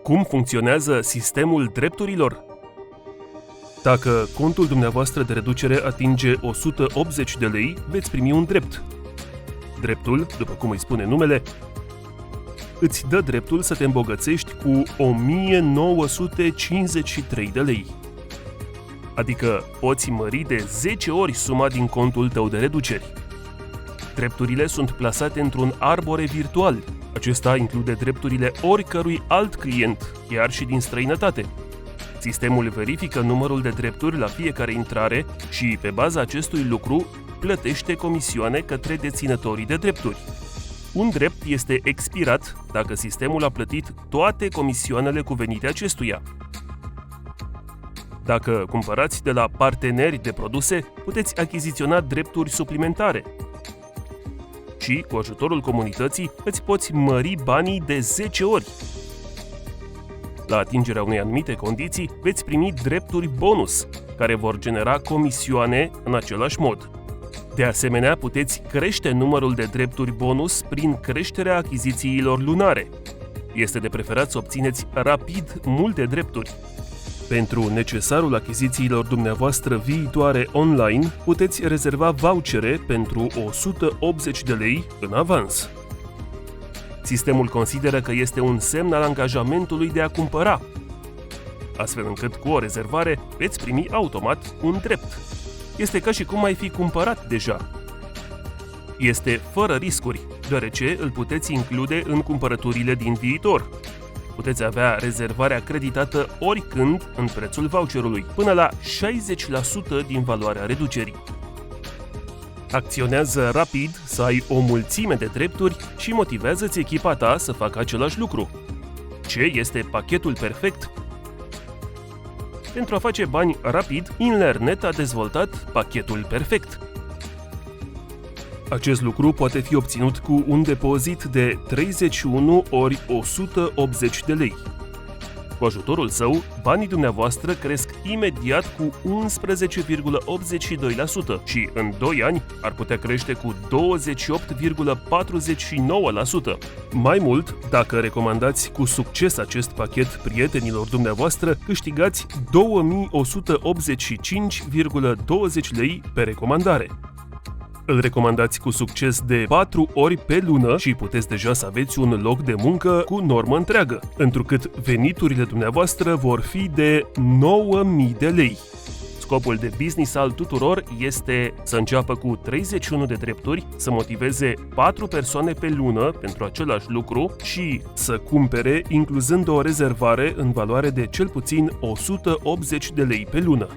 Cum funcționează sistemul drepturilor? Dacă contul dumneavoastră de reducere atinge 180 de lei, veți primi un drept. Dreptul, după cum îi spune numele, îți dă dreptul să te îmbogățești cu 1953 de lei. Adică poți mări de 10 ori suma din contul tău de reduceri. Drepturile sunt plasate într-un arbore virtual. Acesta include drepturile oricărui alt client, chiar și din străinătate. Sistemul verifică numărul de drepturi la fiecare intrare și, pe baza acestui lucru, plătește comisioane către deținătorii de drepturi. Un drept este expirat dacă sistemul a plătit toate comisioanele cuvenite acestuia. Dacă cumpărați de la parteneri de produse, puteți achiziționa drepturi suplimentare. Și, cu ajutorul comunității, îți poți mări banii de 10 ori. La atingerea unei anumite condiții, veți primi drepturi bonus, care vor genera comisioane în același mod. De asemenea, puteți crește numărul de drepturi bonus prin creșterea achizițiilor lunare. Este de preferat să obțineți rapid multe drepturi. Pentru necesarul achizițiilor dumneavoastră viitoare online, puteți rezerva vouchere pentru 180 de lei în avans. Sistemul consideră că este un semn al angajamentului de a cumpăra, astfel încât cu o rezervare veți primi automat un drept. Este ca și cum ai fi cumpărat deja. Este fără riscuri, deoarece îl puteți include în cumpărăturile din viitor. Puteți avea rezervarea creditată oricând în prețul voucherului, până la 60% din valoarea reducerii. Acționează rapid să ai o mulțime de drepturi și motivează-ți echipa ta să facă același lucru. Ce este pachetul perfect? Pentru a face bani rapid, InLearnNet a dezvoltat pachetul perfect. Acest lucru poate fi obținut cu un depozit de 31 ori 180 de lei. Cu ajutorul său, banii dumneavoastră cresc imediat cu 11,82% și în 2 ani ar putea crește cu 28,49%. Mai mult, dacă recomandați cu succes acest pachet prietenilor dumneavoastră, câștigați 2185,20 lei pe recomandare. Îl recomandați cu succes de 4 ori pe lună și puteți deja să aveți un loc de muncă cu normă întreagă, întrucât veniturile dumneavoastră vor fi de 9.000 de lei. Scopul de business al tuturor este să înceapă cu 31 de drepturi, să motiveze 4 persoane pe lună pentru același lucru și să cumpere incluzând o rezervare în valoare de cel puțin 180 de lei pe lună.